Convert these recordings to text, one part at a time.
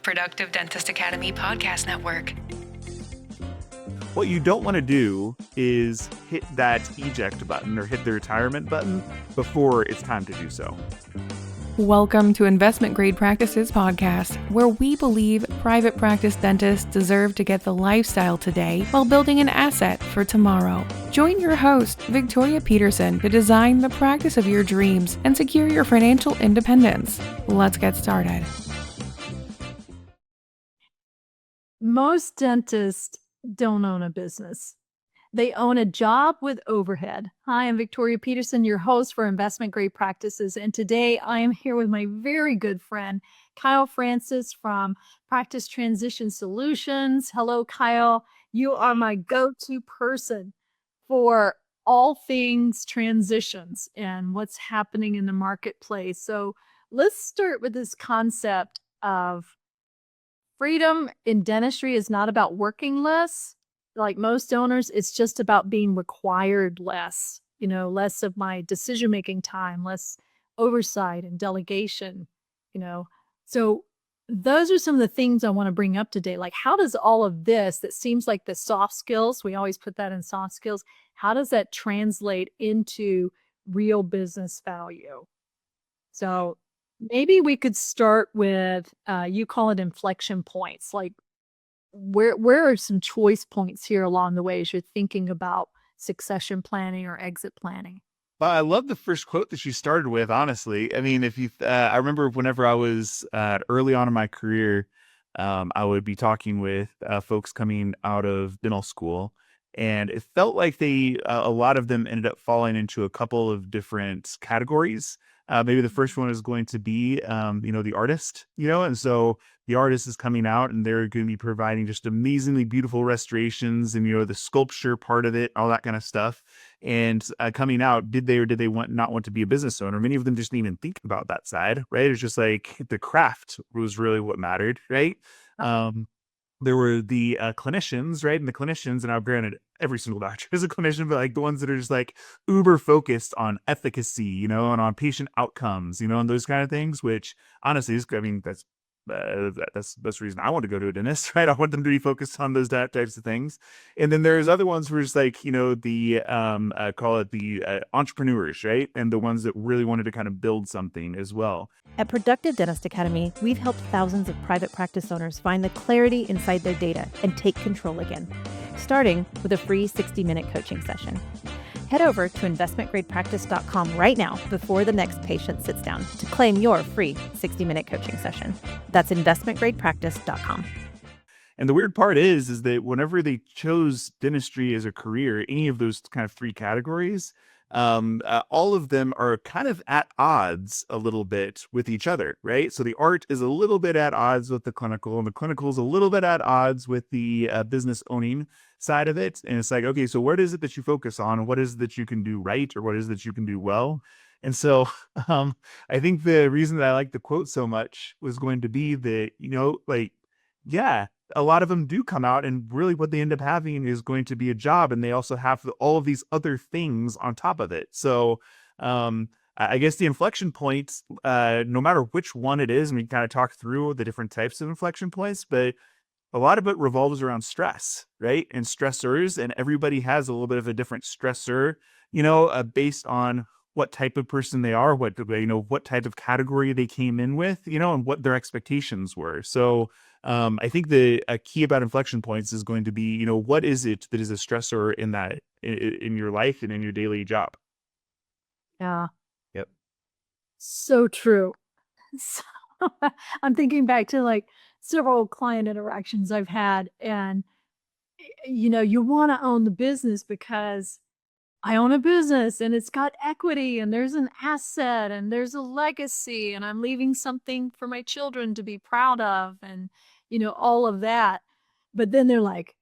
of Productive Dentist Academy Podcast Network. What you don't want to do is hit that eject button or hit the retirement button before it's time to do so. Welcome to Investment Grade Practices Podcast, where we believe private practice dentists deserve to get the lifestyle today while building an asset for tomorrow. Join your host, Victoria Peterson, to design the practice of your dreams and secure your financial independence. Let's get started. Most dentists don't own a business. They own a job with overhead. Hi, I'm Victoria Peterson, your host for Investment Grade Practices. And today I am here with my very good friend, Kyle Francis from Practice Transition Solutions. Hello, Kyle. You are my go-to person for all things transitions and what's happening in the marketplace. So let's start with this concept of freedom in dentistry is not about working less. Like most owners, it's just about being required less, less of my decision-making time, less oversight and delegation, So those are some of the things I want to bring up today. Like, how does all of this that seems like the soft skills, we always put that in soft skills, how does that translate into real business value? So maybe we could start with, you call it inflection points, like, where are some choice points here along the way as you're thinking about succession planning or exit planning? Well, I love the first quote that you started with, honestly. I mean, I remember whenever I was early on in my career, I would be talking with folks coming out of dental school, and it felt like a lot of them ended up falling into a couple of different categories. Maybe the first one is going to be, the artist, and so the artist is coming out and they're going to be providing just amazingly beautiful restorations and, the sculpture part of it, all that kind of stuff. And coming out, did they or did they not want to be a business owner? Many of them just didn't even think about that side, right? It's just like the craft was really what mattered, right? There were the clinicians, right? And the clinicians, and now granted, every single doctor is a clinician, but like the ones that are just like uber focused on efficacy, and on patient outcomes, and those kind of things, which honestly that's the reason I want to go to a dentist, right? I want them to be focused on those types of things. And then there's other ones who are just like, the call it the entrepreneurs, right? And the ones that really wanted to kind of build something as well. At Productive Dentist Academy, we've helped thousands of private practice owners find the clarity inside their data and take control again, starting with a free 60-minute coaching session. Head over to investmentgradepractice.com right now before the next patient sits down to claim your free 60-minute coaching session. That's investmentgradepractice.com. And the weird part is that whenever they chose dentistry as a career, any of those kind of three categories, all of them are kind of at odds a little bit with each other, right? So the art is a little bit at odds with the clinical, and the clinical is a little bit at odds with the business owning side of it. And it's like, okay, so what is it that you focus on? What is it that you can do right? Or what is it that you can do well? And so I think the reason that I like the quote so much was going to be that, yeah, a lot of them do come out and really what they end up having is going to be a job, and they also have all of these other things on top of it. So I guess the inflection points, no matter which one it is, and we kind of talk through the different types of inflection points, but a lot of it revolves around stress, right? And stressors, and everybody has a little bit of a different stressor, based on what type of person they are, what type of category they came in with, and what their expectations were. So I think the key about inflection points is going to be, what is it that is a stressor in your life and in your daily job? Yeah. Yep. So true. So, I'm thinking back to like several client interactions I've had, and you want to own the business because I own a business and it's got equity and there's an asset and there's a legacy and I'm leaving something for my children to be proud of and, all of that. But then they're like,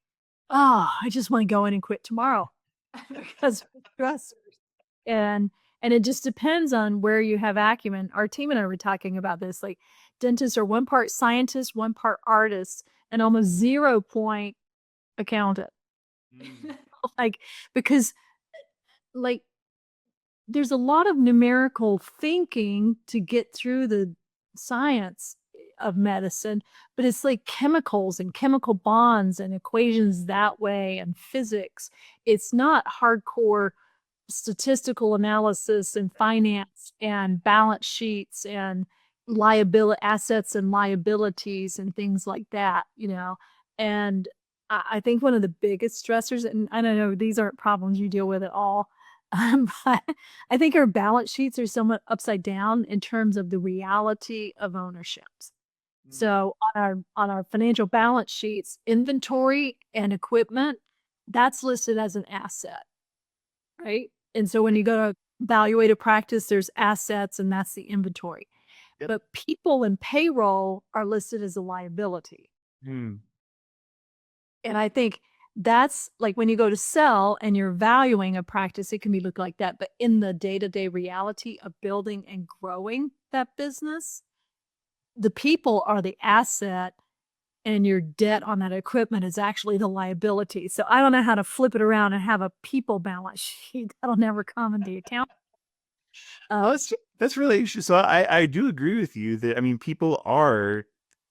oh, I just want to go in and quit tomorrow because of stressors. And it just depends on where you have acumen. Our team and I were talking about this, like dentists are one part scientist, one part artist, and almost 0 point accountant. Because there's a lot of numerical thinking to get through the science of medicine, but it's like chemicals and chemical bonds and equations that way and physics. It's not hardcore statistical analysis and finance and balance sheets and liability assets and liabilities and things like that, And I think one of the biggest stressors, and I don't know, these aren't problems you deal with at all. But I think our balance sheets are somewhat upside down in terms of the reality of ownerships. So on our financial balance sheets, inventory and equipment, that's listed as an asset, right? And so when you go to evaluate a practice, there's assets and that's the inventory. Yep. But people and payroll are listed as a liability. Hmm. And I think that's like when you go to sell and you're valuing a practice, it can be look like that. But in the day-to-day reality of building and growing that business, the people are the asset and your debt on that equipment is actually the liability. So I don't know how to flip it around and have a people balance sheet. That'll never come in the account. Oh, that's really interesting. So I do agree with you that, I mean, people are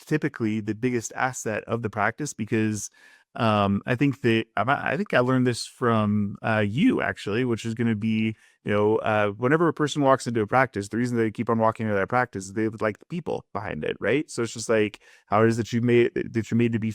typically the biggest asset of the practice because I think that I think I learned this from you actually, which is going to be, whenever a person walks into a practice, the reason they keep on walking into that practice is they like the people behind it, right? So it's just like how it is that you're made to be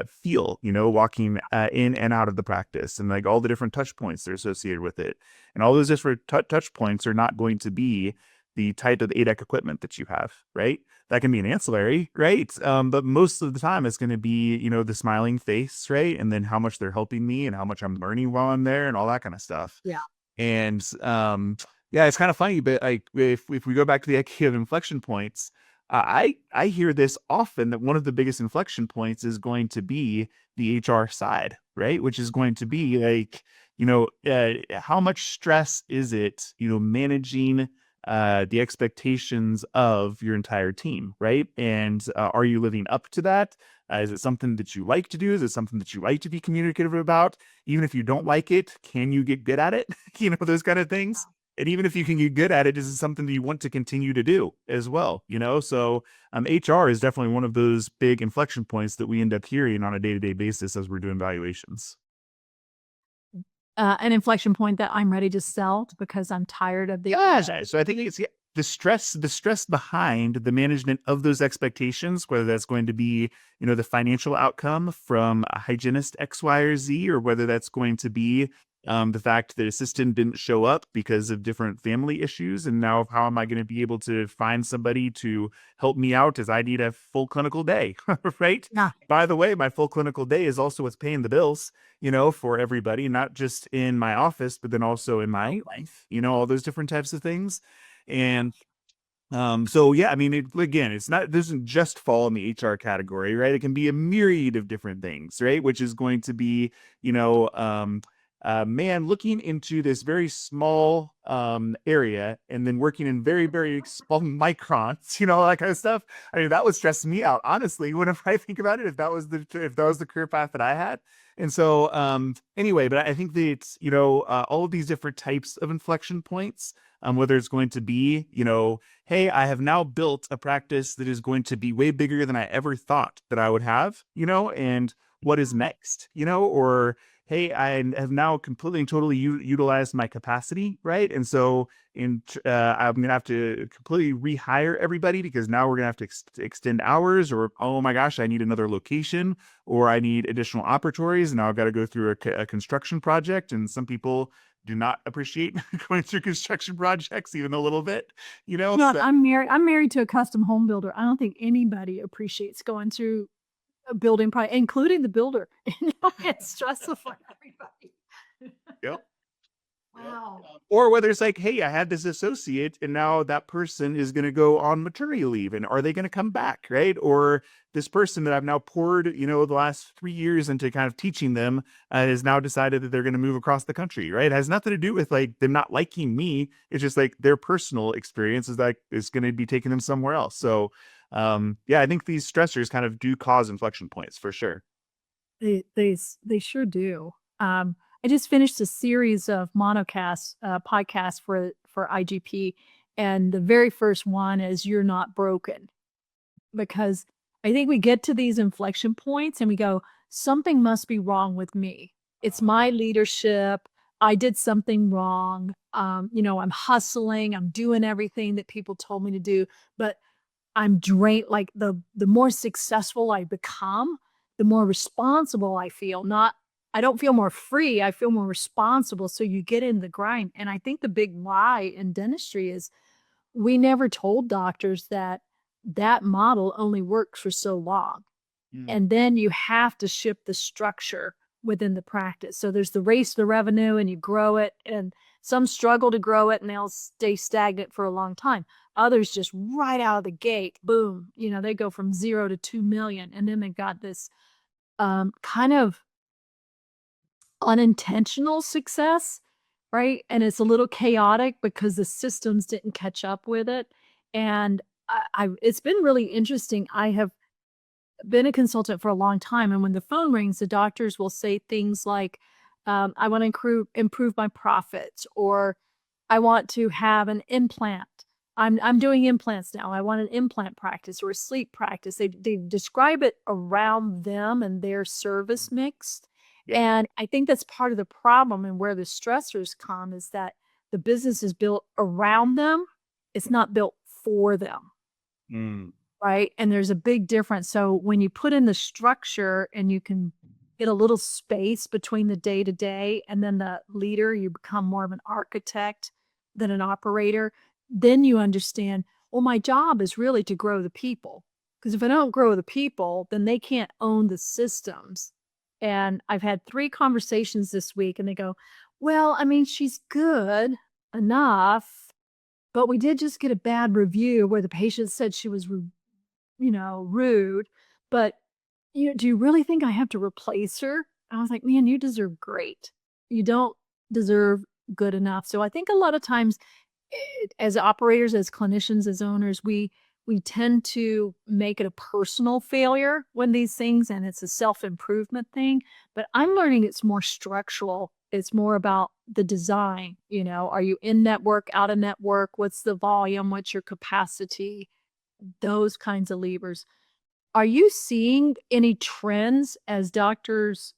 feel, walking in and out of the practice, and like all the different touch points that are associated with it. And all those different touch points are not going to be the type of ADEC equipment that you have, right? That can be an ancillary, right? But most of the time it's going to be, the smiling face, right? And then how much they're helping me and how much I'm learning while I'm there and all that kind of stuff. Yeah. And yeah, it's kind of funny, but like if we go back to the idea of inflection points, I hear this often that one of the biggest inflection points is going to be the HR side, right? Which is going to be like, how much stress is it, managing the expectations of your entire team, right? And are you living up to that? Is it something that you like to do? Is it something that you like to be communicative about? Even if you don't like it, can you get good at it? Those kind of things. And even if you can get good at it, is it something that you want to continue to do as well? So HR is definitely one of those big inflection points that we end up hearing on a day-to-day basis as we're doing valuations. An inflection point that I'm ready to sell because I'm tired of the So I think it's the stress behind the management of those expectations, whether that's going to be, the financial outcome from a hygienist X, Y, or Z, or whether that's going to be the fact that assistant didn't show up because of different family issues. And now how am I going to be able to find somebody to help me out as I need a full clinical day, right? Yeah. By the way, my full clinical day is also what's paying the bills, for everybody, not just in my office, but then also in my life, all those different types of things. And so yeah, I mean, again, it doesn't just fall in the HR category, right? It can be a myriad of different things, right? Which is going to be, man, looking into this very small area and then working in very, very small microns, that kind of stuff. I mean, that would stress me out, honestly, whenever I think about it, if that was the career path that I had. And so anyway, but I think that, all of these different types of inflection points, whether it's going to be, hey, I have now built a practice that is going to be way bigger than I ever thought that I would have, and what is next, or hey, I have now completely and totally utilized my capacity, right? And so I'm going to have to completely rehire everybody because now we're going to have to extend hours, or, oh my gosh, I need another location, or I need additional operatories. And now I've got to go through a construction project. And some people do not appreciate going through construction projects, even a little bit, No, so- I'm married to a custom home builder. I don't think anybody appreciates going through a building project, including the builder. It's stressful for everybody. Yep. Wow. Or whether it's like, hey, I had this associate and now that person is going to go on maternity leave, and are they going to come back, right? Or this person that I've now poured, the last 3 years into kind of teaching them has now decided that they're going to move across the country, right? It has nothing to do with like them not liking me. It's just like their personal experience is like, it's going to be taking them somewhere else. So yeah, I think these stressors kind of do cause inflection points for sure. They sure do. I just finished a series of podcasts for IGP, and the very first one is "You're Not Broken," because I think we get to these inflection points and we go, something must be wrong with me. It's my leadership. I did something wrong. I'm hustling. I'm doing everything that people told me to do, but I'm drained. Like the more successful I become, the more responsible I feel. I don't feel more free. I feel more responsible. So you get in the grind. And I think the big lie in dentistry is we never told doctors that that model only works for so long. Mm. And then you have to shift the structure within the practice. So there's the race to revenue and you grow it, and some struggle to grow it and they'll stay stagnant for a long time. Others just right out of the gate, boom, they go from 0 to 2 million. And then they've got this kind of unintentional success, right? And it's a little chaotic because the systems didn't catch up with it. And it's been really interesting. I have been a consultant for a long time, and when the phone rings, the doctors will say things like, "I want to improve my profits," or "I want to have an implant. I'm doing implants now. I want an implant practice or a sleep practice." They describe it around them and their service mix, Yeah. and I think that's part of the problem, and where the stressors come is that the business is built around them. It's not built for them. Mm. Right? And there's a big difference. So when you put in the structure and you can get a little space between the day to day and then the leader, you become more of an architect than an operator. Then you understand, well, my job is really to grow the people. Because if I don't grow the people, then they can't own the systems. And I've had 3 conversations this week and they go, well, I mean, she's good enough, but we did just get a bad review where the patient said she was rude, but, do you really think I have to replace her? I was like, "Man, you deserve great. You don't deserve good enough." So I think a lot of times, as operators, as clinicians, as owners, we tend to make it a personal failure when these things, and it's a self-improvement thing, but I'm learning it's more structural. It's more about the design, are you in network, out of network? What's the volume? What's your capacity? Those kinds of levers. Are you seeing any trends as doctors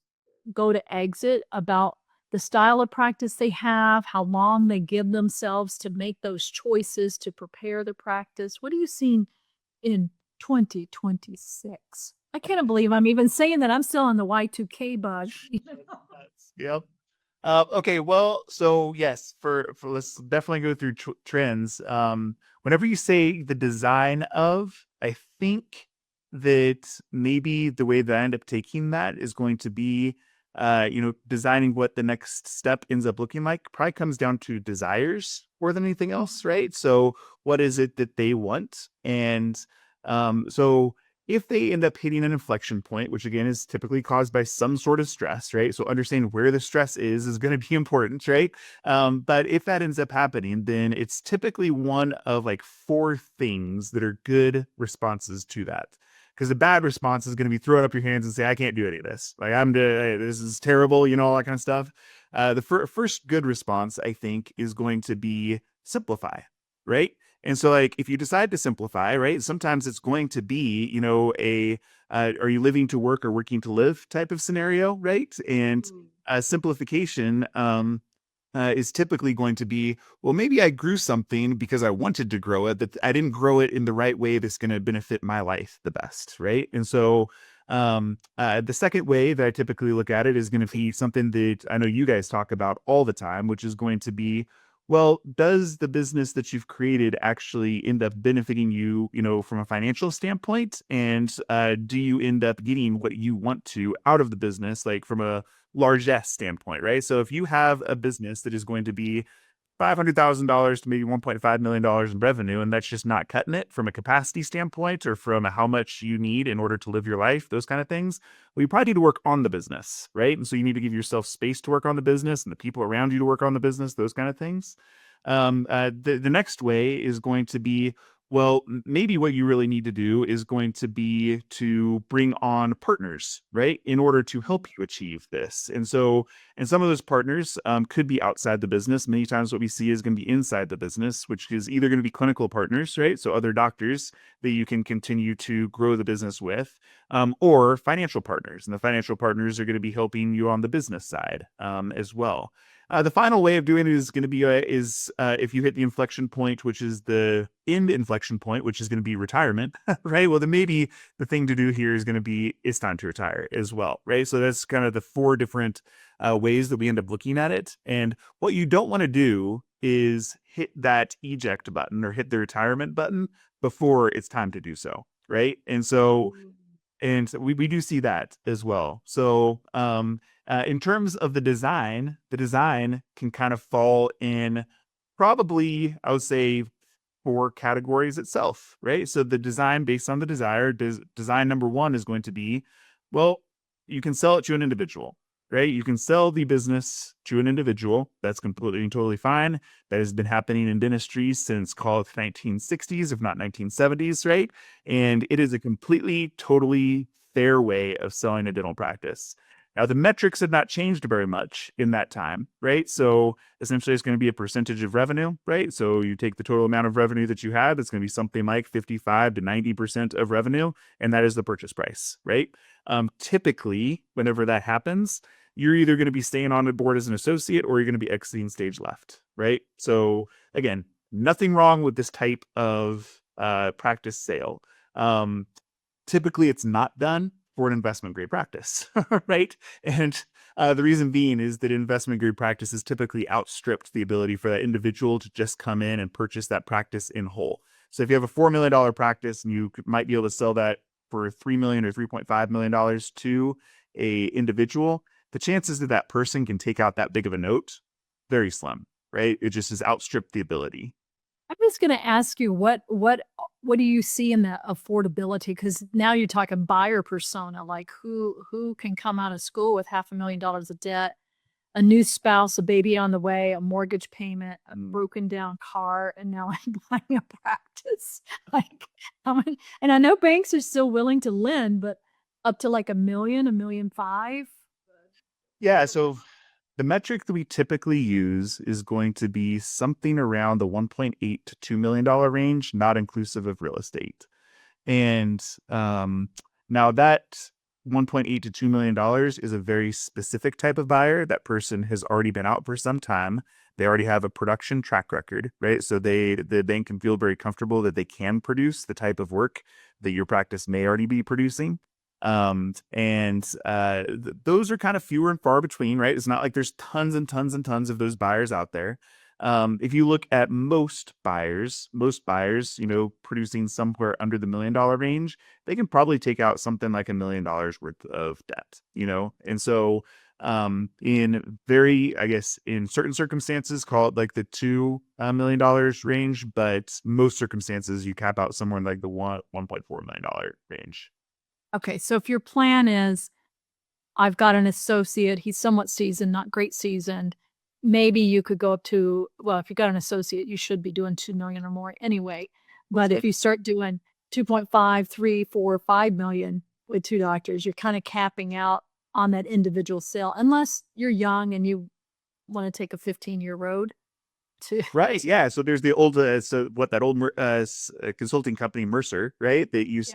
go to exit about the style of practice they have, how long they give themselves to make those choices to prepare the practice? What are you seeing in 2026? I can't believe I'm even saying that. I'm still on the Y2K bug. Yep. Okay, well, so yes, for let's definitely go through trends. Whenever you say the design of, I think that maybe the way that I end up taking that is going to be, designing what the next step ends up looking like. Probably comes down to desires more than anything else, right? So, what is it that they want? And so if they end up hitting an inflection point, which again is typically caused by some sort of stress, right? So understanding where the stress is going to be important, right? But if that ends up happening, then it's typically one of like 4 things that are good responses to that. Because a bad response is going to be throwing up your hands and say, I can't do any of this. Like this is terrible, all that kind of stuff. The first good response, I think, is going to be simplify, right? And so, like, if you decide to simplify, right, sometimes it's going to be, are you living to work or working to live type of scenario, right? And simplification is typically going to be, well, maybe I grew something because I wanted to grow it, but I didn't grow it in the right way that's going to benefit my life the best, right? And so, the second way that I typically look at it is going to be something that I know you guys talk about all the time, which is going to be, well, does the business that you've created actually end up benefiting you, from a financial standpoint? And do you end up getting what you want to out of the business, like from a largesse standpoint, right? So if you have a business that is going to be $500,000 to maybe $1.5 million in revenue, and that's just not cutting it from a capacity standpoint or from how much you need in order to live your life, those kind of things, well, you probably need to work on the business, right? And so you need to give yourself space to work on the business and the people around you to work on the business, those kind of things. The next way is going to be, Well, maybe what you really need to do is going to be to bring on partners, right, in order to help you achieve this. And some of those partners could be outside the business. Many times, what we see is going to be inside the business, which is either going to be clinical partners, right, so other doctors that you can continue to grow the business with, or financial partners. And the financial partners are going to be helping you on the business side as well. The final way of doing it is going to be if you hit the inflection point, which is the end inflection point, which is going to be retirement, right? Well, then maybe the thing to do here is going to be it's time to retire as well, right? So that's kind of the four different ways that we end up looking at it. And what you don't want to do is hit that eject button or hit the retirement button before it's time to do so, right? And so we do see that as well. So in terms of the design can kind of fall in probably, I would say, four categories itself, right? So the design based on the desire, design number one is going to be, well, you can sell it to an individual, right? You can sell the business to an individual. That's completely and totally fine. That has been happening in dentistry since, call it, the 1960s, if not 1970s, right? And it is a completely, totally fair way of selling a dental practice. Now, the metrics have not changed very much in that time, right? So essentially, it's going to be a percentage of revenue, right? So you take the total amount of revenue that you had, it's going to be something like 55 to 90% of revenue, and that is the purchase price, right? Typically, whenever that happens, you're either going to be staying on the board as an associate or you're going to be exiting stage left, right? So again, nothing wrong with this type of practice sale. Typically, it's not done for an investment grade practice, right? And the reason being is that investment grade practices typically outstripped the ability for that individual to just come in and purchase that practice in whole. So if you have a $4 million practice and you might be able to sell that for $3 million or $3.5 million to a individual, the chances that that person can take out that big of a note, very slim, right? It just has outstripped the ability. I'm just going to ask you what do you see in the affordability? Because now you're talking buyer persona, like who can come out of school with $500,000 of debt, a new spouse, a baby on the way, a mortgage payment, a broken down car, and now I'm buying a practice. Like, and I know banks are still willing to lend, but up to like $1 million, $1.5 million. Yeah, so the metric that we typically use is going to be something around the $1.8 to $2 million range, not inclusive of real estate. And now that $1.8 to $2 million is a very specific type of buyer. That person has already been out for some time. They already have a production track record, right? So the bank can feel very comfortable that they can produce the type of work that your practice may already be producing. Those are kind of fewer and far between, right? It's not like there's tons and tons and tons of those buyers out there. If you look at most buyers, producing somewhere under the $1 million range, they can probably take out something like $1 million worth of debt, And so, in certain circumstances, call it like the $2 million range, but most circumstances you cap out somewhere in like the $1.4 million range. Okay, so if your plan is, I've got an associate, he's somewhat seasoned, not great seasoned, maybe you could go up to, well, if you got an associate, you should be doing 2 million or more anyway. But if you start doing 2.5, 3, 4, 5 million with two doctors, you're kind of capping out on that individual sale, unless you're young and you want to take a 15-year road. Right. Yeah. So there's the old, consulting company, Mercer, right? That used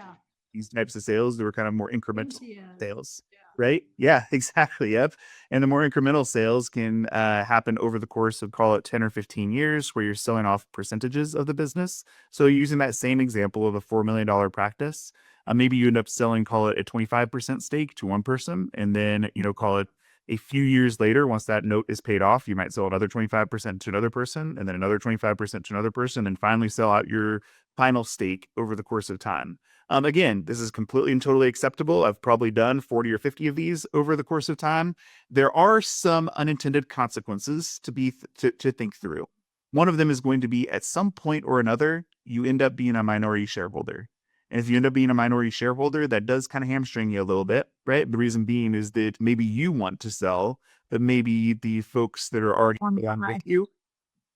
these types of sales that were kind of more incremental sales, right? Yeah, exactly. Yep. And the more incremental sales can happen over the course of, call it, 10 or 15 years, where you're selling off percentages of the business. So using that same example of a $4 million practice, maybe you end up selling, call it, a 25% stake to one person, and then, call it, a few years later, once that note is paid off, you might sell another 25% to another person, and then another 25% to another person, and finally sell out your final stake over the course of time. Again, this is completely and totally acceptable. I've probably done 40 or 50 of these over the course of time. There are some unintended consequences to think through. One of them is going to be, at some point or another, you end up being a minority shareholder. And if you end up being a minority shareholder, that does kind of hamstring you a little bit, right? The reason being is that maybe you want to sell, but maybe the folks that are already on with you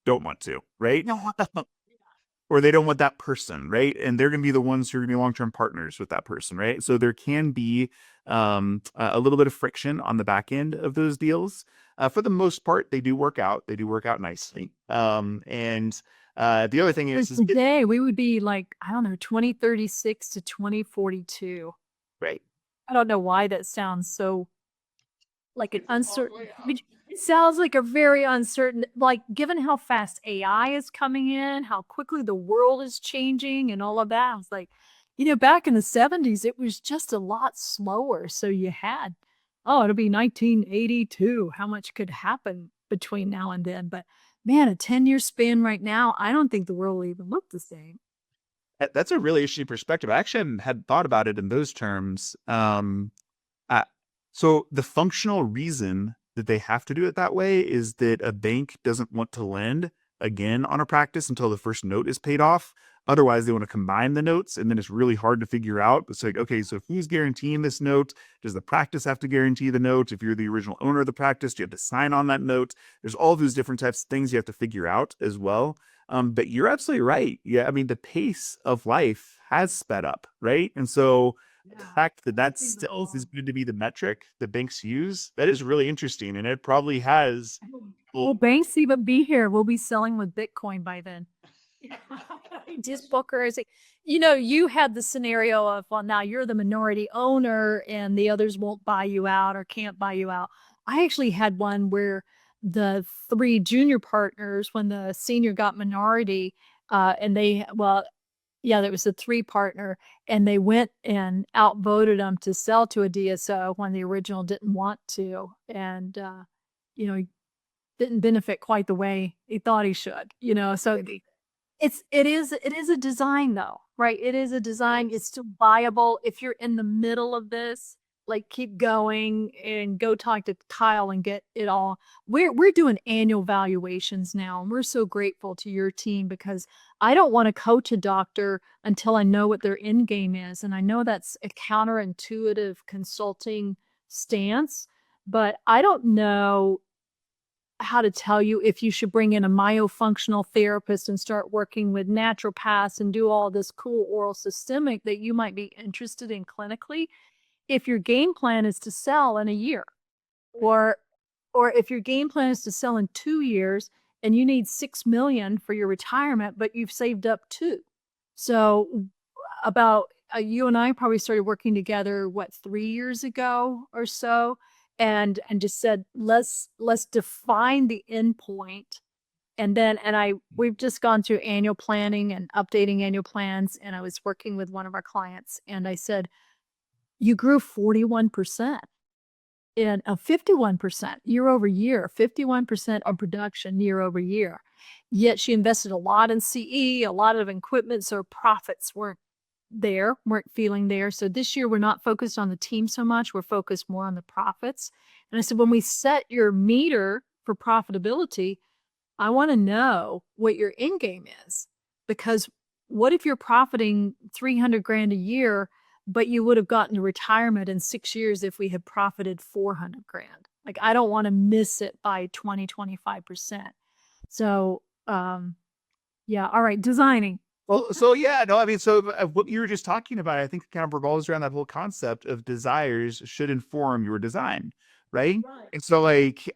don't want to, right? or they don't want that person, right? And they're going to be the ones who are going to be long-term partners with that person, right? So there can be a little bit of friction on the back end of those deals. For the most part, they do work out. They do work out nicely. And the other thing is today we would be like, I don't know, 2036 to 2042. right. I don't know why that sounds so like an uncertain. It sounds like a very uncertain, like given how fast AI is coming in, how quickly the world is changing and all of that. I was like, back in the 70s, it was just a lot slower. So you had, it'll be 1982. How much could happen between now and then? But man, a 10-year span right now, I don't think the world will even look the same. That's a really interesting perspective. I actually hadn't thought about it in those terms. So the functional reason that they have to do it that way is that a bank doesn't want to lend again on a practice until the first note is paid off. Otherwise, they want to combine the notes, and then it's really hard to figure out. It's like, okay, so who's guaranteeing this note? Does the practice have to guarantee the note? If you're the original owner of the practice, do you have to sign on that note? There's all those different types of things you have to figure out as well. But you're absolutely right. Yeah, I mean, the pace of life has sped up, right? And so the fact that that still is going to be the metric that banks use, that is really interesting. And it probably has. Will banks even be here? We'll be selling with Bitcoin by then. Just Booker is, you had the scenario of, well, now you're the minority owner and the others won't buy you out or can't buy you out. I actually had one where the 3 junior partners, when the senior got minority, and there was a 3 partner, and they went and outvoted them to sell to a DSO when the original didn't want to, and he didn't benefit quite the way he thought he should. So it is a design though, right? It is a design. It's still viable. If you're in the middle of this, like keep going and go talk to Kyle and get it all. We're doing annual valuations now, and we're so grateful to your team because I don't want to coach a doctor until I know what their end game is. And I know that's a counterintuitive consulting stance, but I don't know how to tell you if you should bring in a myofunctional therapist and start working with naturopaths and do all this cool oral systemic that you might be interested in clinically. If your game plan is to sell in a year, or if your game plan is to sell in 2 years and you need 6 million for your retirement, but you've saved up 2. So about you and I probably started working together, 3 years ago or so, and just said, let's define the end point. And then, we've just gone through annual planning and updating annual plans. And I was working with one of our clients and I said, you grew 41% and 51% year over year, 51% of production year over year. Yet she invested a lot in CE, a lot of equipment. So profits weren't feeling there. So this year we're not focused on the team so much. We're focused more on the profits. And I said, when we set your meter for profitability, I want to know what your end game is, because what if you're profiting 300 grand a year, but you would have gotten to retirement in 6 years if we had profited 400 grand? Like, I don't want to miss it by 20-25%. So, yeah. All right. Designing. Well, so yeah, no, I mean, so what you were just talking about, I think it kind of revolves around that whole concept of desires should inform your design, right? And so like,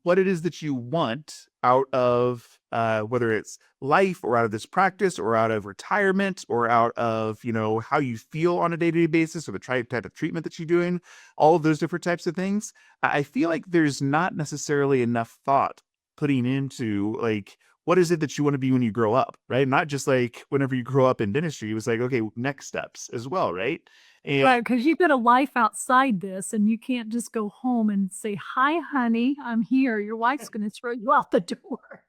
what it is that you want out of, whether it's life or out of this practice or out of retirement or out of, how you feel on a day-to-day basis or the type of treatment that you're doing, all of those different types of things. I feel like there's not necessarily enough thought putting into like, what is it that you want to be when you grow up, right? Not just like whenever you grow up in dentistry, it was like, okay, next steps as well, right? And right, because you've got a life outside this, and you can't just go home and say, "Hi, honey, I'm here." Your wife's going to throw you out the door.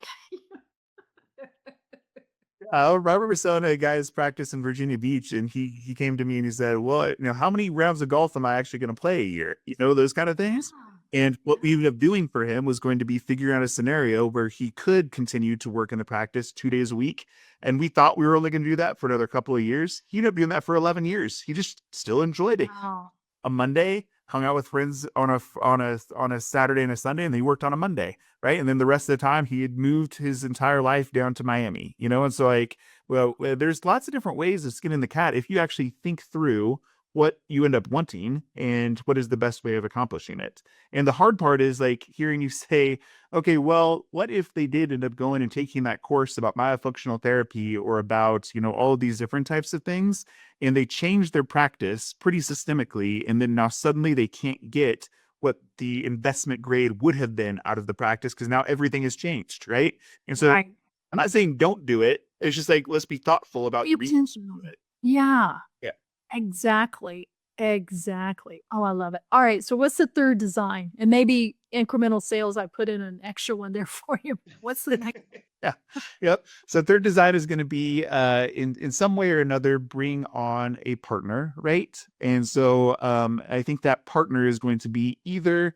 I remember selling a guy's practice in Virginia Beach, and he came to me and he said, well, how many rounds of golf am I actually going to play a year? Those kind of things. And what we ended up doing for him was going to be figuring out a scenario where he could continue to work in the practice 2 days a week. And we thought we were only going to do that for another couple of years. He ended up doing that for 11 years. He just still enjoyed it. Wow. A Monday, hung out with friends on a Saturday and a Sunday, and he worked on a Monday, right? And then the rest of the time he had moved his entire life down to Miami, and so like Well, there's lots of different ways of skinning the cat if you actually think through what you end up wanting and what is the best way of accomplishing it. And the hard part is like hearing you say, okay, well, what if they did end up going and taking that course about myofunctional therapy or about, all of these different types of things, and they change their practice pretty systemically, and then now suddenly they can't get what the investment grade would have been out of the practice because now everything has changed, right? And so Right. I'm not saying don't do it. It's just like, let's be thoughtful about Be your reasons to intentional. do it. Yeah, Yeah. exactly. Exactly. Oh, I love it. All right. So what's the third design? And maybe incremental sales, I put in an extra one there for you. What's the next? Yeah. Yep. So third design is going to be in some way or another bring on a partner, right? And so I think that partner is going to be either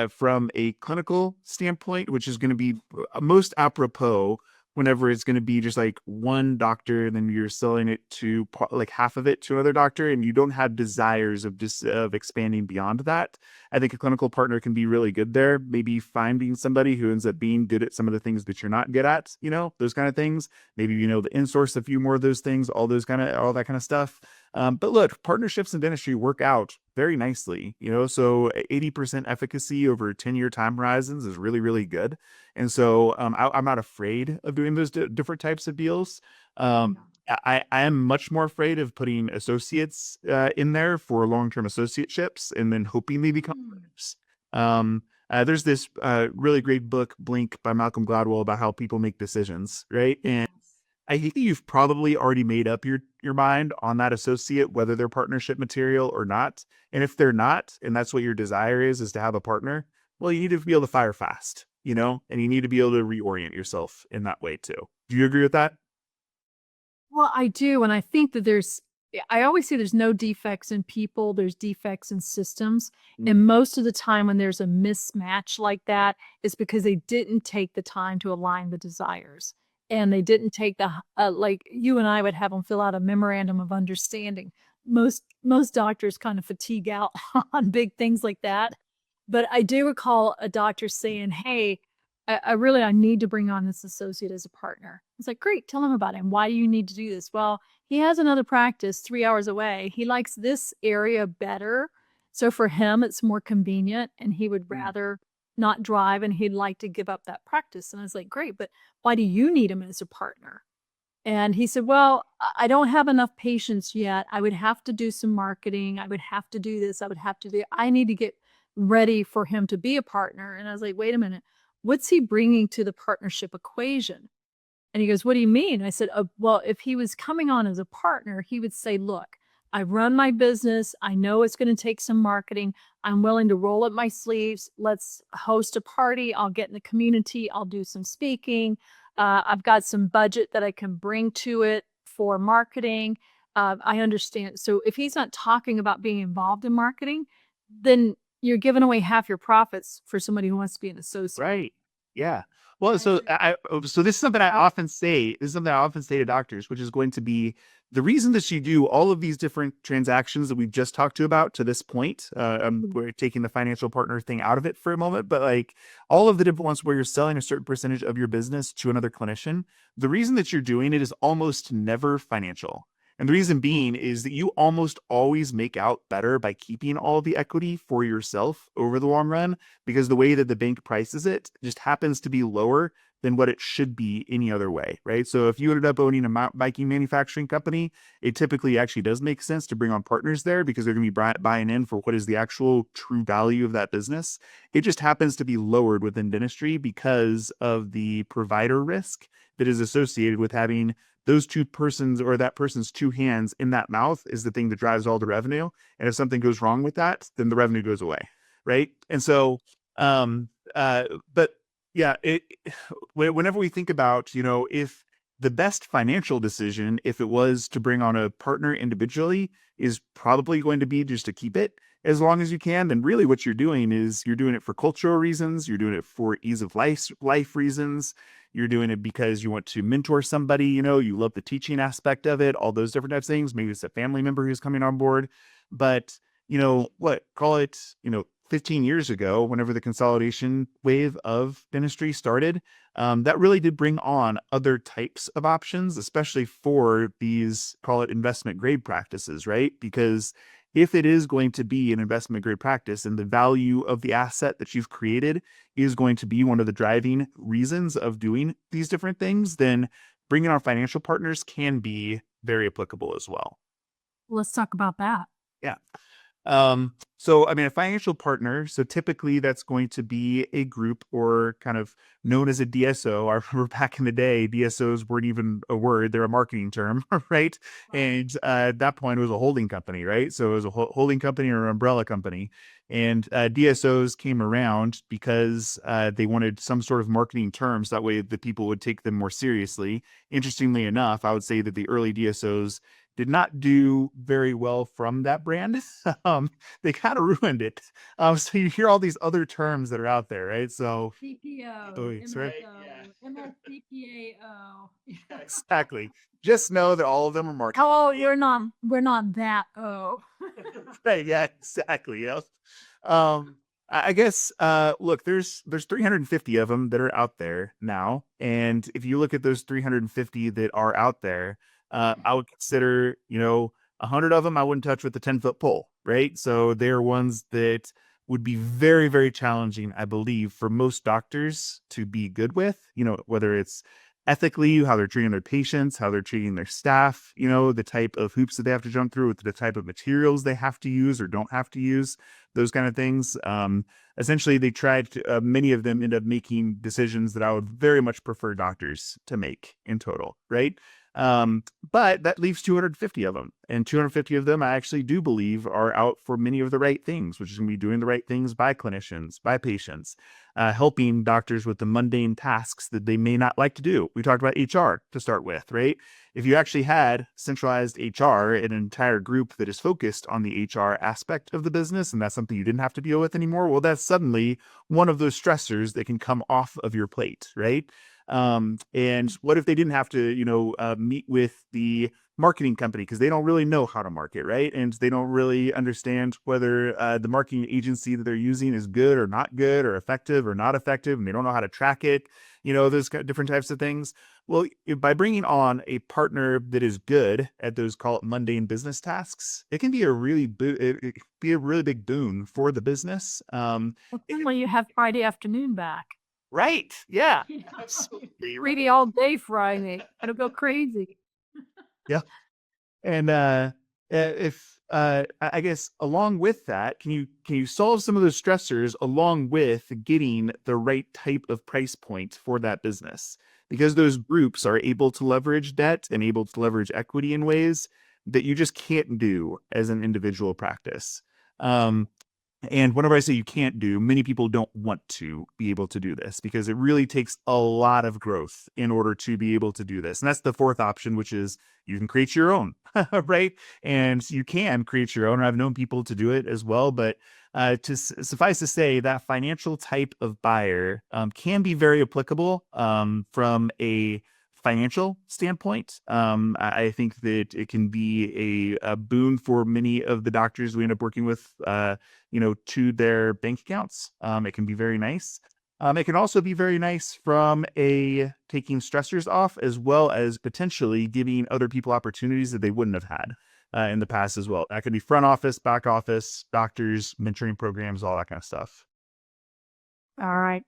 from a clinical standpoint, which is going to be most apropos whenever it's going to be just like one doctor, then you're selling it to like half of it to another doctor, and you don't have desires of expanding beyond that. I think a clinical partner can be really good there. Maybe finding somebody who ends up being good at some of the things that you're not good at, those kind of things. Maybe, the insource a few more of those things, all that kind of stuff. But look, partnerships in dentistry work out very nicely, so 80% efficacy over 10-year time horizons is really, really good. And so I'm not afraid of doing those different types of deals. I am much more afraid of putting associates in there for long-term associateships and then hoping they become partners. There's this really great book, Blink, by Malcolm Gladwell, about how people make decisions, right? And I think you've probably already made up your mind on that associate, whether they're partnership material or not. And if they're not, and that's what your desire is to have a partner, well, you need to be able to fire fast, and you need to be able to reorient yourself in that way too. Do you agree with that? Well, I do. And I think that I always say there's no defects in people, there's defects in systems. And most of the time when there's a mismatch like that, it's because they didn't take the time to align the desires. And they didn't take like you and I would have them fill out a memorandum of understanding. Most doctors kind of fatigue out on big things like that. But I do recall a doctor saying, hey, I need to bring on this associate as a partner. It's like, great, tell him about him. Why do you need to do this? Well, he has another practice 3 hours away. He likes this area better. So for him, it's more convenient and he would rather not drive and he'd like to give up that practice. And I was like, great, but why do you need him as a partner? And he said, well, I don't have enough patients yet. I would have to do some marketing. I would have to do this. I need to get ready for him to be a partner. And I was like, wait a minute, what's he bringing to the partnership equation? And he goes, what do you mean? I said, well, if he was coming on as a partner, he would say, look, I run my business. I know it's going to take some marketing. I'm willing to roll up my sleeves. Let's host a party. I'll get in the community. I'll do some speaking. I've got some budget that I can bring to it for marketing. I understand. So if he's not talking about being involved in marketing, then you're giving away half your profits for somebody who wants to be an associate. Right. Yeah. Well, so so this is something I often say. This is something I often say to doctors, which is going to be the reason that you do all of these different transactions that we've just talked about to this point. We're taking the financial partner thing out of it for a moment, but like all of the different ones where you're selling a certain percentage of your business to another clinician, the reason that you're doing it is almost never financial. And the reason being is that you almost always make out better by keeping all the equity for yourself over the long run, because the way that the bank prices it just happens to be lower than what it should be any other way, right? So if you ended up owning a biking manufacturing company, it typically actually does make sense to bring on partners there because they're going to be buying in for what is the actual true value of that business. It just happens to be lowered within dentistry because of the provider risk that is associated with having those two persons or that person's two hands in that mouth is the thing that drives all the revenue. And if something goes wrong with that, then the revenue goes away. Right. And so, but yeah, whenever we think about, if the best financial decision, if it was to bring on a partner individually, is probably going to be just to keep it as long as you can, then really what you're doing is you're doing it for cultural reasons. You're doing it for ease of life reasons. You're doing it because you want to mentor somebody, you love the teaching aspect of it, all those different types of things. Maybe it's a family member who's coming on board, but call it, 15 years ago, whenever the consolidation wave of dentistry started, that really did bring on other types of options, especially for these, call it investment grade practices, right? Because if it is going to be an investment grade practice and the value of the asset that you've created is going to be one of the driving reasons of doing these different things, then bringing on financial partners can be very applicable as well. Let's talk about that. Yeah. So I mean, a financial partner, so typically that's going to be a group or kind of known as a DSO. I remember back in the day, DSOs weren't even a word, they're a marketing term, right? And at that point, it was a holding company, right? So it was a holding company or an umbrella company. And DSOs came around because they wanted some sort of marketing terms. That way the people would take them more seriously. Interestingly enough, I would say that the early DSOs did not do very well from that brand. They kind of ruined it. So you hear all these other terms that are out there, right? So CPO, Oh, it's right. MSCPAO. Exactly. Just know that all of them are marketing. Oh, we're not that. Oh. Right, yeah, exactly. Yeah. I guess look, there's 350 of them that are out there now. And if you look at those 350 that are out there, I would consider, 100 of them I wouldn't touch with a 10-foot pole, right? So they're ones that would be very, very challenging, I believe, for most doctors to be good with, whether it's ethically, how they're treating their patients, how they're treating their staff, the type of hoops that they have to jump through, the type of materials they have to use or don't have to use, those kind of things. Essentially, they tried to, many of them end up making decisions that I would very much prefer doctors to make in total, right? But that leaves 250 of them, and 250 of them I actually do believe are out for many of the right things, which is going to be doing the right things by clinicians, by patients, helping doctors with the mundane tasks that they may not like to do. We talked about HR to start with, right? If you actually had centralized HR, an entire group that is focused on the HR aspect of the business, and that's something you didn't have to deal with anymore, well, that's suddenly one of those stressors that can come off of your plate, right? And what if they didn't have to, meet with the marketing company because they don't really know how to market, right? And they don't really understand whether the marketing agency that they're using is good or not good or effective or not effective, and they don't know how to track it, those different types of things. Well, by bringing on a partner that is good at those, call it mundane business tasks, it can be it can be a really big boon for the business. Well, suddenly you have Friday afternoon back. Right. Yeah. Yeah. Absolutely. Ready all day Friday. It'll go crazy. Yeah. And if I guess along with that, can you solve some of those stressors along with getting the right type of price point for that business? Because those groups are able to leverage debt and able to leverage equity in ways that you just can't do as an individual practice. And whenever I say you can't do, many people don't want to be able to do this because it really takes a lot of growth in order to be able to do this. And that's the fourth option, which is you can create your own, right? And you can create your own. And I've known people to do it as well. But suffice to say, that financial type of buyer can be very applicable from a financial standpoint. I think that it can be a boon for many of the doctors we end up working with, to their bank accounts. It can be very nice. It can also be very nice from a taking stressors off, as well as potentially giving other people opportunities that they wouldn't have had in the past as well. That could be front office, back office, doctors, mentoring programs, all that kind of stuff. All right.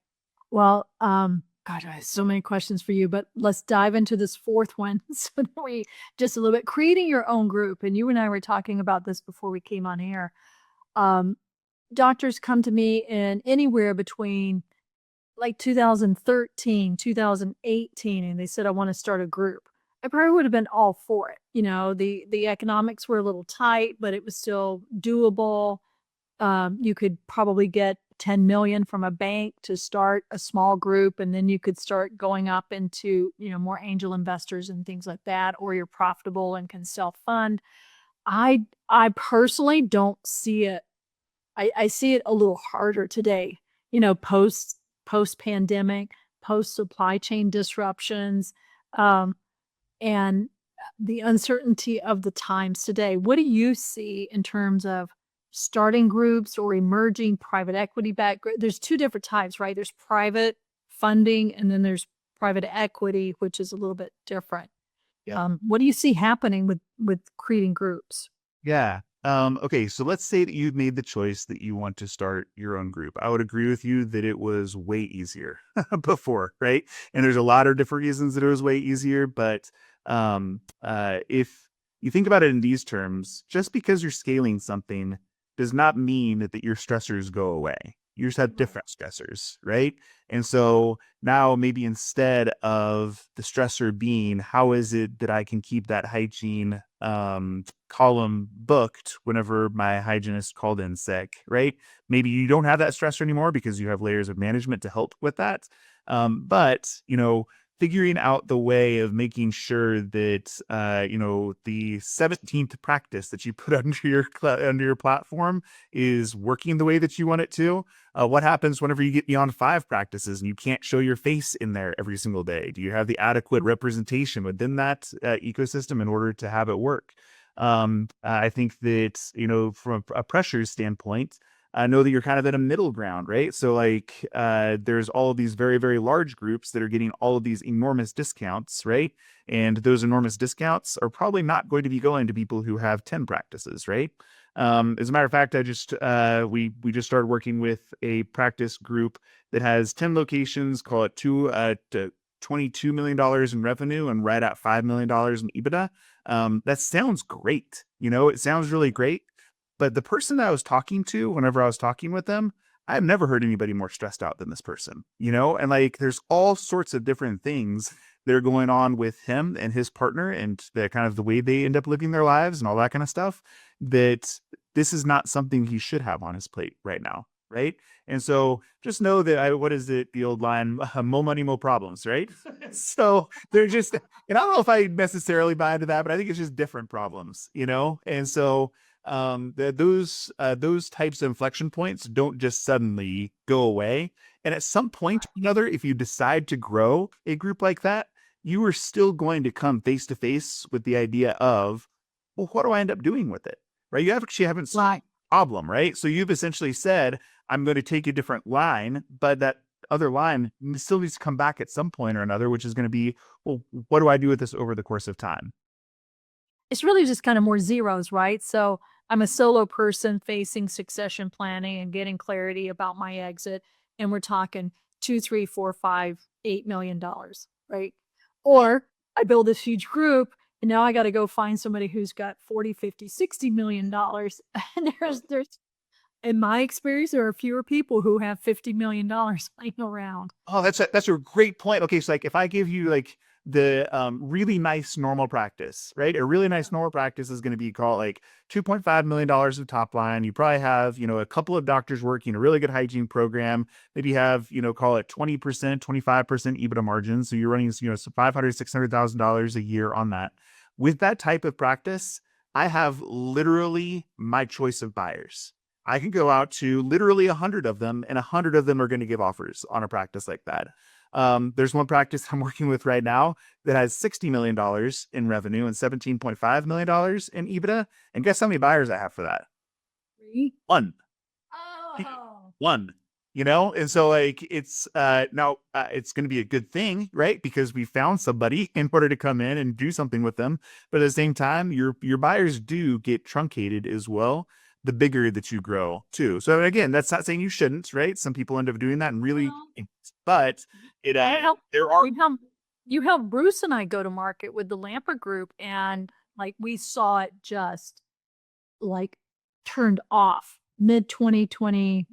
Well, God, I have so many questions for you, but let's dive into this fourth one. So that we just a little bit creating your own group. And you and I were talking about this before we came on air. Doctors come to me in anywhere between like 2013, 2018, and they said, I want to start a group. I probably would have been all for it. The economics were a little tight, but it was still doable. You could probably get 10 million from a bank to start a small group, and then you could start going up into, more angel investors and things like that, or you're profitable and can self-fund. I personally don't see it. I see it a little harder today, post pandemic, post supply chain disruptions, and the uncertainty of the times today. What do you see in terms of starting groups or emerging private equity backed. There's two different types, right? There's private funding, and then there's private equity, which is a little bit different. Yeah. What do you see happening with creating groups? Yeah. Okay, so let's say that you've made the choice that you want to start your own group. I would agree with you that it was way easier before, right? And there's a lot of different reasons that it was way easier, but if you think about it in these terms, just because you're scaling something does not mean that your stressors go away. You just have different stressors, right? And so now maybe instead of the stressor being, how is it that I can keep that hygiene column booked whenever my hygienist called in sick, right? Maybe you don't have that stressor anymore because you have layers of management to help with that. But, figuring out the way of making sure that, the 17th practice that you put under your platform is working the way that you want it to. What happens whenever you get beyond 5 practices and you can't show your face in there every single day? Do you have the adequate representation within that ecosystem in order to have it work? I think that, from a pressure standpoint, I know that you're kind of in a middle ground, right? So like, there's all of these very, very large groups that are getting all of these enormous discounts, right? And those enormous discounts are probably not going to be going to people who have 10 practices, right? As a matter of fact, we just started working with a practice group that has 10 locations, call it to $22 million in revenue and right at $5 million in EBITDA. That sounds great. It sounds really great. But the person that I was talking to, whenever I was talking with them, I've never heard anybody more stressed out than this person, and like, there's all sorts of different things that are going on with him and his partner and the kind of the way they end up living their lives and all that kind of stuff, that this is not something he should have on his plate right now. Right. And so just know that what is it? The old line, more money, more problems. Right. So they're just, and I don't know if I necessarily buy into that, but I think it's just different problems, and so those types of inflection points don't just suddenly go away. And at some point or another, if you decide to grow a group like that, you are still going to come face to face with the idea of, well, what do I end up doing with it? Right? You actually haven't solved the problem, right? So you've essentially said, I'm going to take a different line, but that other line still needs to come back at some point or another, which is going to be, well, what do I do with this over the course of time? It's really just kind of more zeros, right? So I'm a solo person facing succession planning and getting clarity about my exit. And we're talking 2, 3, 4, 5, $8 million, right? Or I build this huge group and now I got to go find somebody who's got 40, 50, $60 million. And there's, in my experience, there are fewer people who have $50 million laying around. Oh, that's a great point. Okay, so like if I give you like the really nice normal practice, right? A really nice normal practice is going to be called like $2.5 million of top line. You probably have, a couple of doctors working a really good hygiene program. Maybe have, call it 20%, 25% EBITDA margin. So you're running, so $500,000, $600,000 a year on that. With that type of practice, I have literally my choice of buyers. I can go out to literally 100 of them, and 100 of them are going to give offers on a practice like that. There's one practice I'm working with right now that has $60 million in revenue and $17.5 million in EBITDA. And guess how many buyers I have for that? 3? One. Oh. One. And so like it's now it's going to be a good thing, right? Because we found somebody in order to come in and do something with them. But at the same time, your buyers do get truncated as well, the bigger that you grow too. So again, that's not saying you shouldn't, right? Some people end up doing that and really, but it there are. You helped Bruce and I go to market with the Lamper Group, and like we saw it just like turned off mid 2020.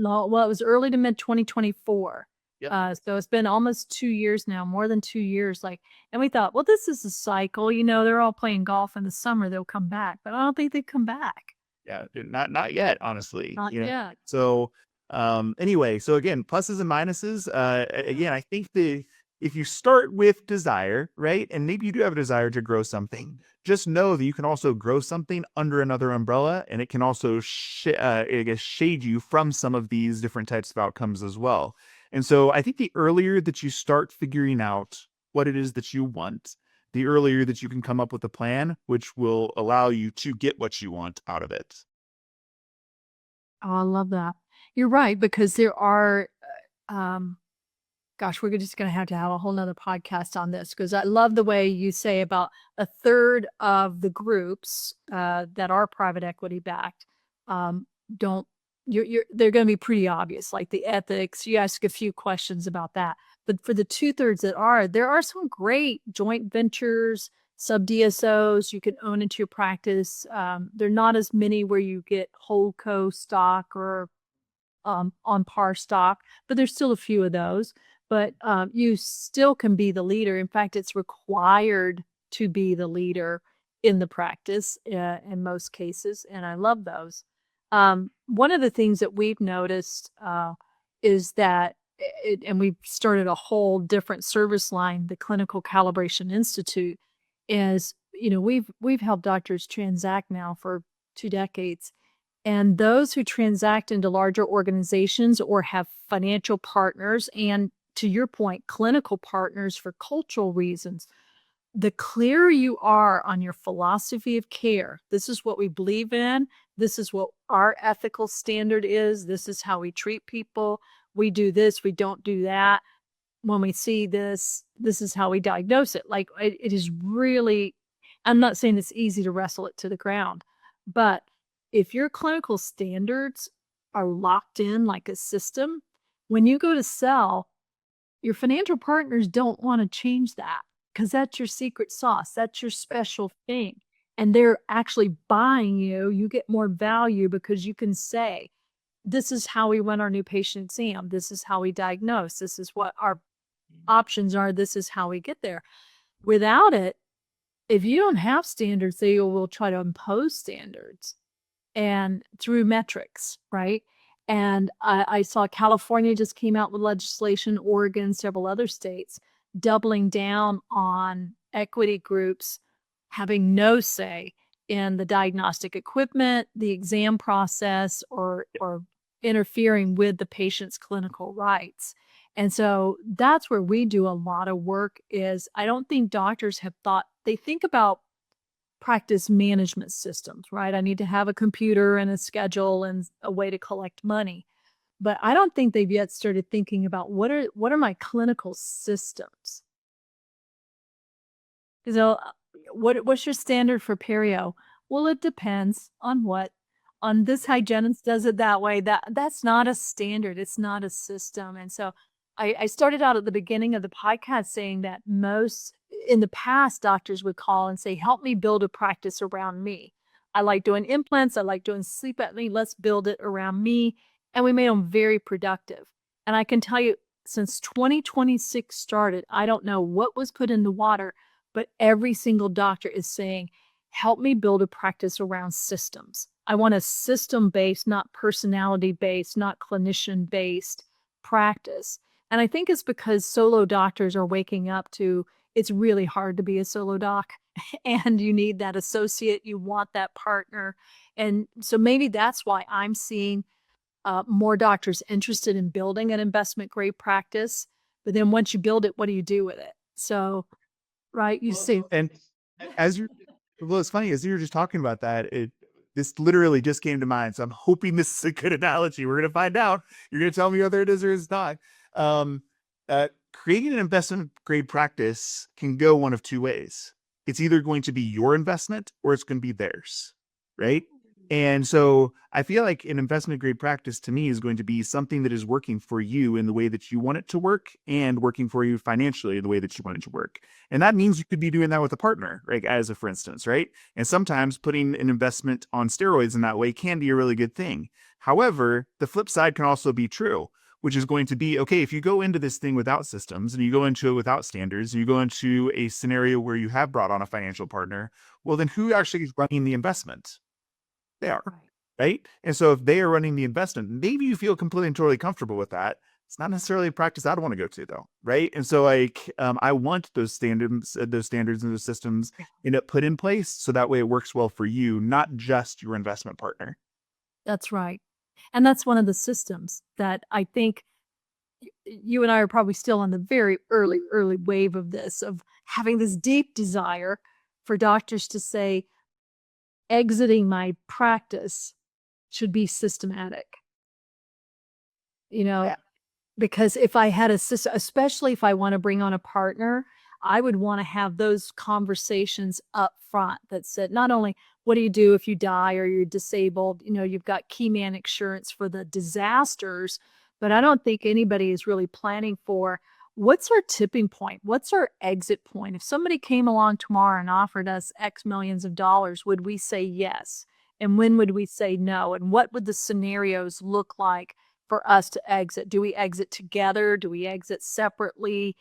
Well, it was early to mid 2024. Yep. So it's been almost 2 years now, more than 2 years. And we thought, well, this is a cycle. They're all playing golf in the summer. They'll come back, but I don't think they come back. Yeah, not yet, honestly. Not yet. So anyway, so again, pluses and minuses. Again, I think if you start with desire, right, and maybe you do have a desire to grow something, just know that you can also grow something under another umbrella, and it can also shade you from some of these different types of outcomes as well. And so I think the earlier that you start figuring out what it is that you want, the earlier that you can come up with a plan, which will allow you to get what you want out of it. Oh, I love that. You're right, because there are, um, gosh, we're just going to have a whole nother podcast on this because I love the way you say about a third of the groups that are private equity backed um, don't. They're going to be pretty obvious, like the ethics. You ask a few questions about that, but for the 2/3 that are, there are some great joint ventures, sub DSOs you can own into your practice. They're not as many where you get whole co stock or on par stock, but there's still a few of those. But you still can be the leader. In fact, it's required to be the leader in the practice in most cases, and I love those. One of the things that we've noticed is that, and we've started a whole different service line, the Clinical Calibration Institute, is we've helped doctors transact now for 2 decades, and those who transact into larger organizations or have financial partners and, to your point, clinical partners for cultural reasons, the clearer you are on your philosophy of care, this is what we believe in, this is what our ethical standard is, this is how we treat people, we do this, we don't do that. When we see this, this is how we diagnose it. Like it is really, I'm not saying it's easy to wrestle it to the ground, but if your clinical standards are locked in like a system, when you go to sell, your financial partners don't want to change that because that's your secret sauce. That's your special thing. And they're actually buying you. You get more value because you can say, this is how we run our new patient exam. This is how we diagnose. This is what our options are. This is how we get there. Without it, if you don't have standards, they will try to impose standards and through metrics, right? And I saw California just came out with legislation, Oregon, several other states, doubling down on equity groups having no say in the diagnostic equipment, the exam process, or interfering with the patient's clinical rights. And so that's where we do a lot of work is I don't think doctors have thought, they think about practice management systems, right? I need to have a computer and a schedule and a way to collect money. But I don't think they've yet started thinking about what are my clinical systems? So, what's your standard for perio? Well, it depends on what. On this hygienist does it that way. That's not a standard. It's not a system. And so, I started out at the beginning of the podcast saying that most in the past doctors would call and say, "Help me build a practice around me. I like doing implants. I like doing sleep apnea. Let's build it around me." And we made them very productive. And I can tell you, since 2026 started, I don't know what was put in the water, but every single doctor is saying, help me build a practice around systems. I want a system-based, not personality-based, not clinician-based practice. And I think it's because solo doctors are waking up to it's really hard to be a solo doc and you need that associate, you want that partner. And so maybe that's why I'm seeing more doctors interested in building an investment grade practice. But then once you build it, what do you do with it? So, right, you see. And as you're, well, it's funny as you were just talking about that, this literally just came to mind. So I'm hoping this is a good analogy. We're gonna find out. You're gonna tell me whether it is or is not. Um, Creating an investment grade practice can go one of two ways. It's either going to be your investment or it's going to be theirs, right? And so I feel like an investment grade practice to me is going to be something that is working for you in the way that you want it to work and working for you financially in the way that you want it to work. And that means you could be doing that with a partner, right? As a for instance, right? And sometimes putting an investment on steroids in that way can be a really good thing. However, the flip side can also be true, which is going to be, okay, if you go into this thing without systems and you go into it without standards, and you go into a scenario where you have brought on a financial partner, well, then who actually is running the investment? They are, right? And so if they are running the investment, maybe you feel completely and totally comfortable with that. It's not necessarily a practice I'd want to go to though, right? And so I want those standards and those systems put in place so that way it works well for you, not just your investment partner. That's right. And that's one of the systems that I think you and I are probably still on the very early wave of this, of having this deep desire for doctors to say, exiting my practice, should be systematic. You know, Yeah. because if I had a system, especially if I want to bring on a partner, I would want to have those conversations up front that said, not only what do you do if you die or you're disabled, you've got key man insurance for the disasters, but I don't think anybody is really planning for what's our tipping point? What's our exit point? If somebody came along tomorrow and offered us X millions of dollars, would we say yes? And when would we say no? And what would the scenarios look like for us to exit? Do we exit together? Do we exit separately?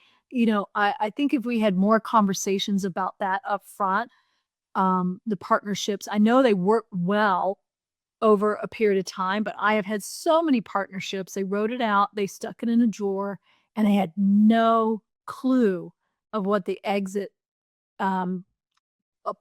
I think if we had more conversations about that up front, the partnerships, I know they work well over a period of time, but I have had so many partnerships. They wrote it out, they stuck it in a drawer, and I had no clue of what the exit um,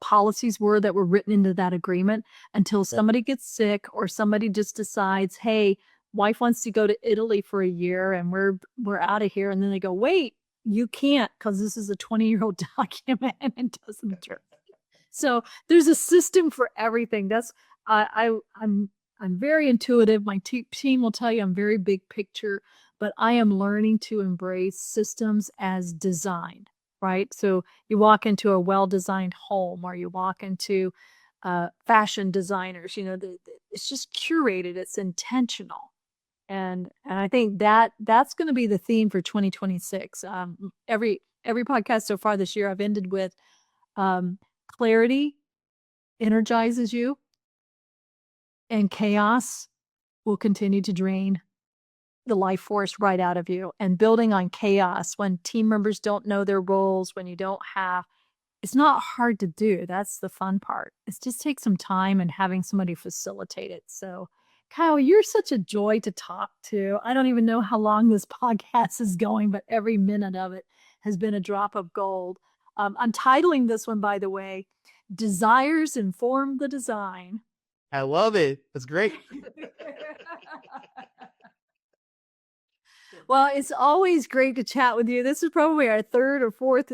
policies were that were written into that agreement until somebody gets sick or somebody just decides, hey, wife wants to go to Italy for a year and we're out of here. And then they go, wait, you can't because this is a 20-year-old document and it doesn't work. So there's a system for everything. That's I'm very intuitive. My team will tell you I'm very big picture, but I am learning to embrace systems as designed. Right? So you walk into a well-designed home or you walk into fashion designers, it's just curated, it's intentional. And I think that's going to be the theme for 2026. Every podcast so far this year I've ended with clarity energizes you and chaos will continue to drain the life force right out of you. And building on chaos when team members don't know their roles, when you don't have, it's not hard to do. That's the fun part. It just takes some time and having somebody facilitate it. So Kyle, you're such a joy to talk to. I don't even know how long this podcast is going, but every minute of it has been a drop of gold. I'm titling this one, by the way, Desires Inform the Design. I love it. That's great. Well, it's always great to chat with you. This is probably our third or fourth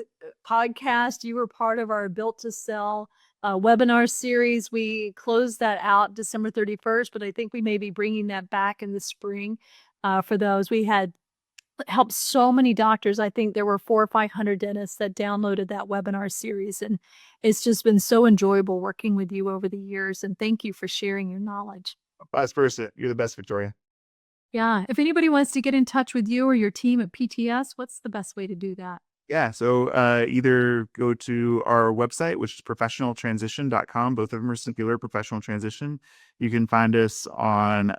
podcast. You were part of our Built to Sell webinar series. We closed that out December 31st, but I think we may be bringing that back in the spring for those. We had helped so many doctors. I think there were 400 or 500 dentists that downloaded that webinar series. And it's just been so enjoyable working with you over the years. And thank you for sharing your knowledge. Vice versa. You're the best, Victoria. Yeah. If anybody wants to get in touch with you or your team at PTS, what's the best way to do that? Yeah. So either go to our website, which is professionaltransition.com. Both of them are singular, professional transition. You can find us on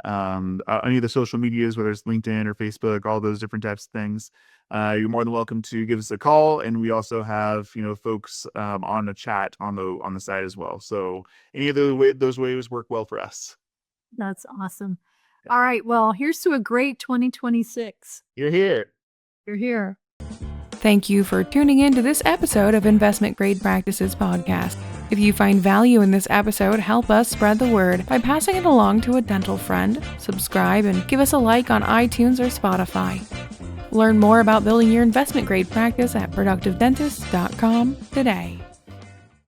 any of the social medias, whether it's LinkedIn or Facebook, all those different types of things. You're more than welcome to give us a call. And we also have, folks on a chat on the site as well. So any of those ways work well for us. That's awesome. All right. Well, here's to a great 2026. You're here. You're here. Thank you for tuning in to this episode of Investment Grade Practices Podcast. If you find value in this episode, help us spread the word by passing it along to a dental friend, subscribe, and give us a like on iTunes or Spotify. Learn more about building your investment grade practice at productivedentist.com today.